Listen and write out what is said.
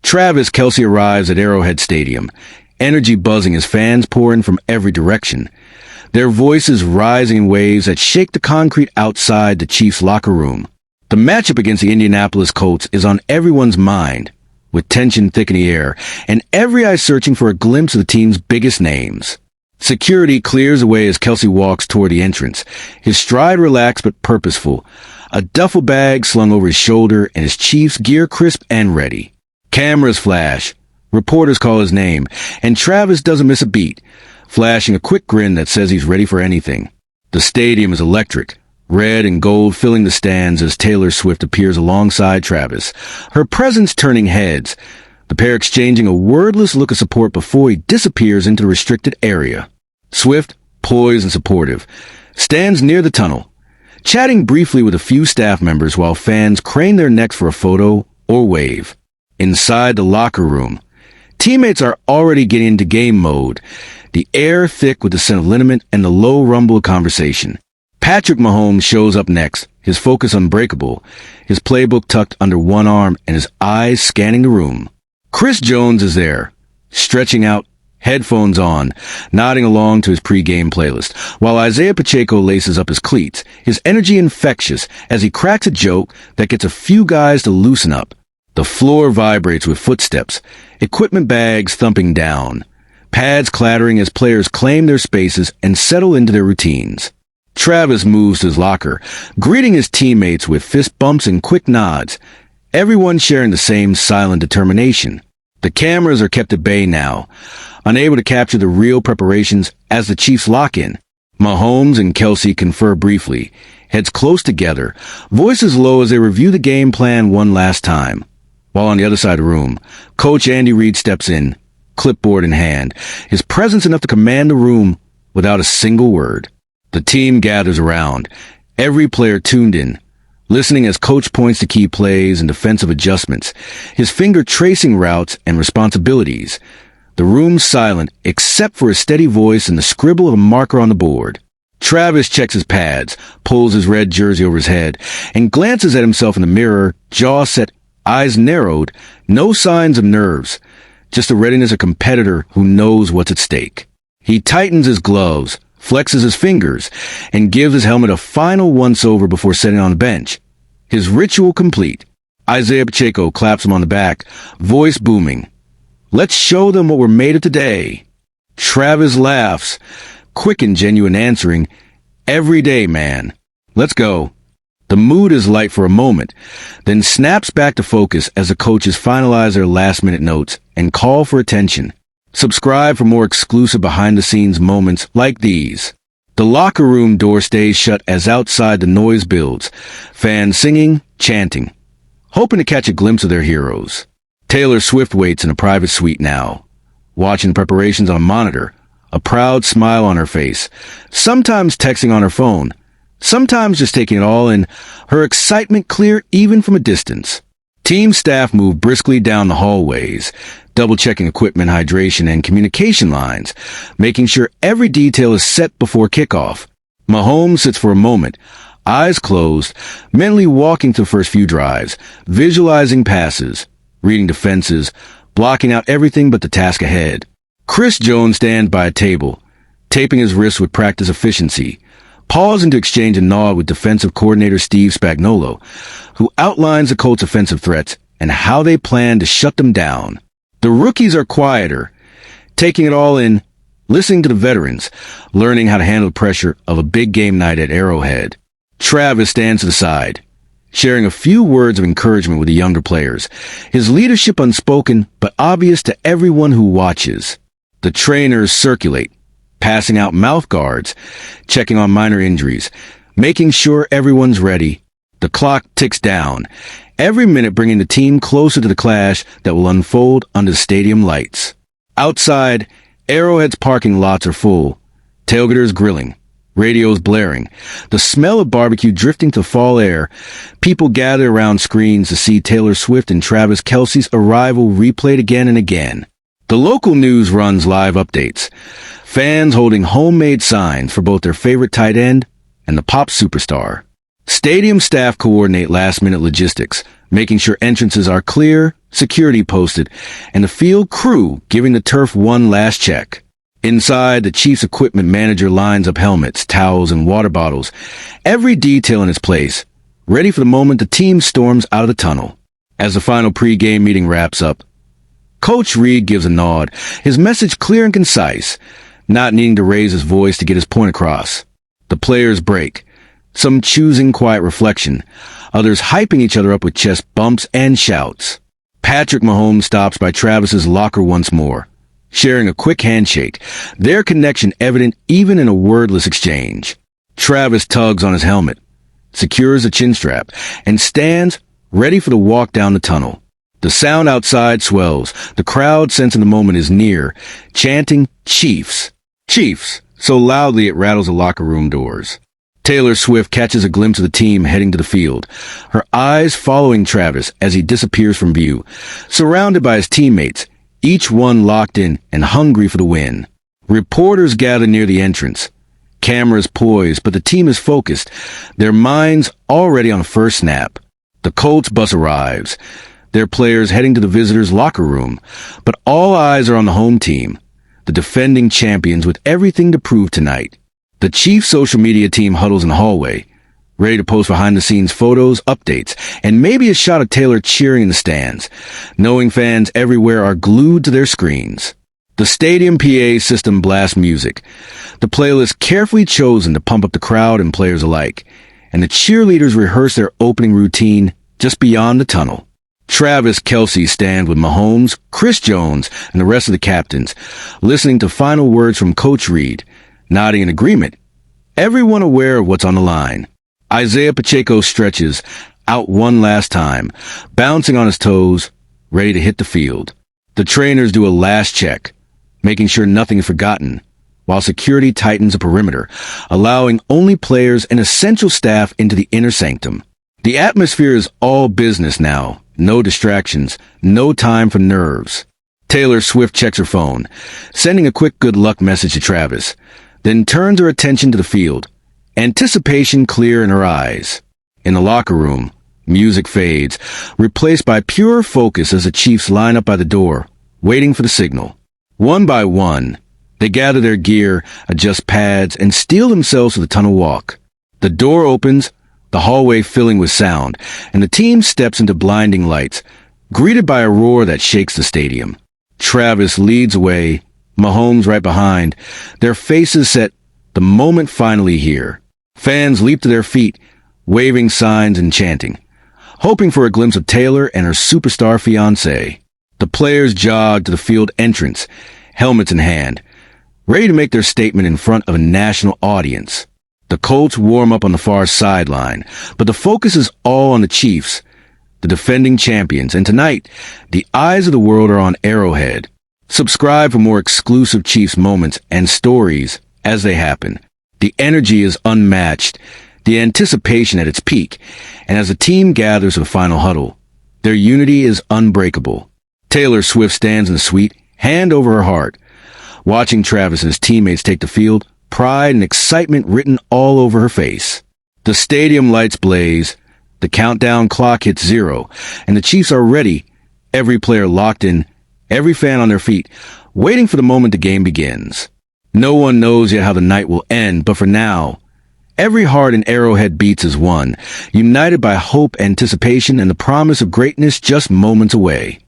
Travis Kelce arrives at Arrowhead Stadium, energy buzzing as fans pour in from every direction. Their voices rising in waves that shake the concrete outside the Chiefs' locker room. The matchup against the Indianapolis Colts is on everyone's mind, with tension thick in the air, and every eye searching for a glimpse of the team's biggest names. Security clears away as Kelce walks toward the entrance, his stride relaxed but purposeful, a duffel bag slung over his shoulder and his Chiefs gear crisp and ready. Cameras flash, reporters call his name, and Travis doesn't miss a beat, flashing a quick grin that says he's ready for anything. The stadium is electric, red and gold filling the stands as Taylor Swift appears alongside Travis, her presence turning heads, the pair exchanging a wordless look of support before he disappears into the restricted area. Swift, poised and supportive, stands near the tunnel, chatting briefly with a few staff members while fans crane their necks for a photo or wave. Inside the locker room, teammates are already getting into game mode, the air thick with the scent of liniment and the low rumble of conversation. Patrick Mahomes shows up next, his focus unbreakable, his playbook tucked under one arm and his eyes scanning the room. Chris Jones is there, stretching out, headphones on, nodding along to his pre-game playlist, while Isaiah Pacheco laces up his cleats, his energy infectious as he cracks a joke that gets a few guys to loosen up. The floor vibrates with footsteps, equipment bags thumping down, pads clattering as players claim their spaces and settle into their routines. Travis moves to his locker, greeting his teammates with fist bumps and quick nods, everyone sharing the same silent determination. The cameras are kept at bay now, unable to capture the real preparations as the Chiefs lock in. Mahomes and Kelce confer briefly, heads close together, voices low as they review the game plan one last time. While on the other side of the room, Coach Andy Reid steps in, clipboard in hand, his presence enough to command the room without a single word. The team gathers around, every player tuned in, listening as Coach points to key plays and defensive adjustments, his finger tracing routes and responsibilities. The room's silent except for his steady voice and the scribble of a marker on the board. Travis checks his pads, pulls his red jersey over his head, and glances at himself in the mirror, jaw set, eyes narrowed, no signs of nerves, just the readiness of a competitor who knows what's at stake. He tightens his gloves, flexes his fingers, and gives his helmet a final once-over before setting on the bench. His ritual complete. Isaiah Pacheco claps him on the back, voice booming. "Let's show them what we're made of today." Travis laughs, quick and genuine answering, "Every day, man. Let's go." The mood is light for a moment, then snaps back to focus as the coaches finalize their last-minute notes and call for attention. Subscribe for more exclusive behind-the-scenes moments like these. The locker room door stays shut as outside the noise builds, fans singing, chanting, hoping to catch a glimpse of their heroes. Taylor Swift waits in a private suite now, watching preparations on a monitor, a proud smile on her face, sometimes texting on her phone, sometimes just taking it all in, her excitement clear even from a distance. Team staff move briskly down the hallways, double-checking equipment, hydration, and communication lines, making sure every detail is set before kickoff. Mahomes sits for a moment, eyes closed, mentally walking through the first few drives, visualizing passes, reading defenses, blocking out everything but the task ahead. Chris Jones stands by a table, taping his wrists with practice efficiency, pausing to exchange a nod with defensive coordinator Steve Spagnuolo, who outlines the Colts' offensive threats and how they plan to shut them down. The rookies are quieter, taking it all in, listening to the veterans, learning how to handle the pressure of a big game night at Arrowhead. Travis stands to the side, sharing a few words of encouragement with the younger players, his leadership unspoken but obvious to everyone who watches. The trainers circulate, passing out mouth guards, checking on minor injuries, making sure everyone's ready. The clock ticks down, every minute bringing the team closer to the clash that will unfold under the stadium lights. Outside, Arrowhead's parking lots are full, tailgaters grilling, radios blaring, the smell of barbecue drifting to fall air. People gather around screens to see Taylor Swift and Travis Kelce's arrival replayed again and again. The local news runs live updates, fans holding homemade signs for both their favorite tight end and the pop superstar. Stadium staff coordinate last-minute logistics, making sure entrances are clear security posted, and the field crew giving the turf one last check. Inside, the Chiefs equipment manager lines up helmets, towels, and water bottles, every detail in its place, ready for the moment the team storms out of the tunnel. As the final pre-game meeting wraps up, Coach Reid gives a nod, his message clear and concise, not needing to raise his voice to get his point across. The players break, some choosing quiet reflection, others hyping each other up with chest bumps and shouts. Patrick Mahomes stops by Travis's locker once more, sharing a quick handshake, their connection evident even in a wordless exchange. Travis tugs on his helmet, secures a chin strap, and stands ready for the walk down the tunnel. The sound outside swells, the crowd sensing the moment is near, chanting, "Chiefs! Chiefs!" so loudly it rattles the locker room doors. Taylor Swift catches a glimpse of the team heading to the field, her eyes following Travis as he disappears from view, surrounded by his teammates, each one locked in and hungry for the win. Reporters gather near the entrance, cameras poised, but the team is focused, their minds already on the first snap. The Colts bus arrives, their players heading to the visitors' locker room, but all eyes are on the home team, the defending champions with everything to prove tonight. The Chiefs' social media team huddles in the hallway, ready to post behind-the-scenes photos, updates, and maybe a shot of Taylor cheering in the stands, knowing fans everywhere are glued to their screens. The stadium PA system blasts music, the playlist carefully chosen to pump up the crowd and players alike, and the cheerleaders rehearse their opening routine just beyond the tunnel. Travis Kelce stand with Mahomes, Chris Jones, and the rest of the captains, listening to final words from Coach Reid, nodding in agreement, everyone aware of what's on the line. Isaiah Pacheco stretches out one last time, bouncing on his toes, ready to hit the field. The trainers do a last check, making sure nothing is forgotten, while security tightens the perimeter, allowing only players and essential staff into the inner sanctum. The atmosphere is all business now, no distractions, no time for nerves. Taylor Swift checks her phone, sending a quick good luck message to Travis, then turns her attention to the field, anticipation clear in her eyes. In the locker room, music fades, replaced by pure focus as the Chiefs line up by the door, waiting for the signal. One by one, they gather their gear, adjust pads, and steel themselves for the tunnel walk. The door opens, the hallway filling with sound, and the team steps into blinding lights, greeted by a roar that shakes the stadium. Travis leads away, Mahomes right behind, their faces set, the moment finally here. Fans leap to their feet, waving signs and chanting, hoping for a glimpse of Taylor and her superstar fiancé. The players jog to the field entrance, helmets in hand, ready to make their statement in front of a national audience. The Colts warm up on the far sideline, but the focus is all on the Chiefs, the defending champions, and tonight, the eyes of the world are on Arrowhead. Subscribe for more exclusive Chiefs moments and stories as they happen. The energy is unmatched, the anticipation at its peak, and as the team gathers for the final huddle, their unity is unbreakable. Taylor Swift stands in the suite, hand over her heart, watching Travis and his teammates take the field, pride and excitement written all over her face. The stadium lights blaze, the countdown clock hits 0, and the Chiefs are ready, every player locked in, every fan on their feet, waiting for the moment the game begins. No one knows yet how the night will end, but for now, every heart in Arrowhead beats as one, united by hope, anticipation, and the promise of greatness just moments away.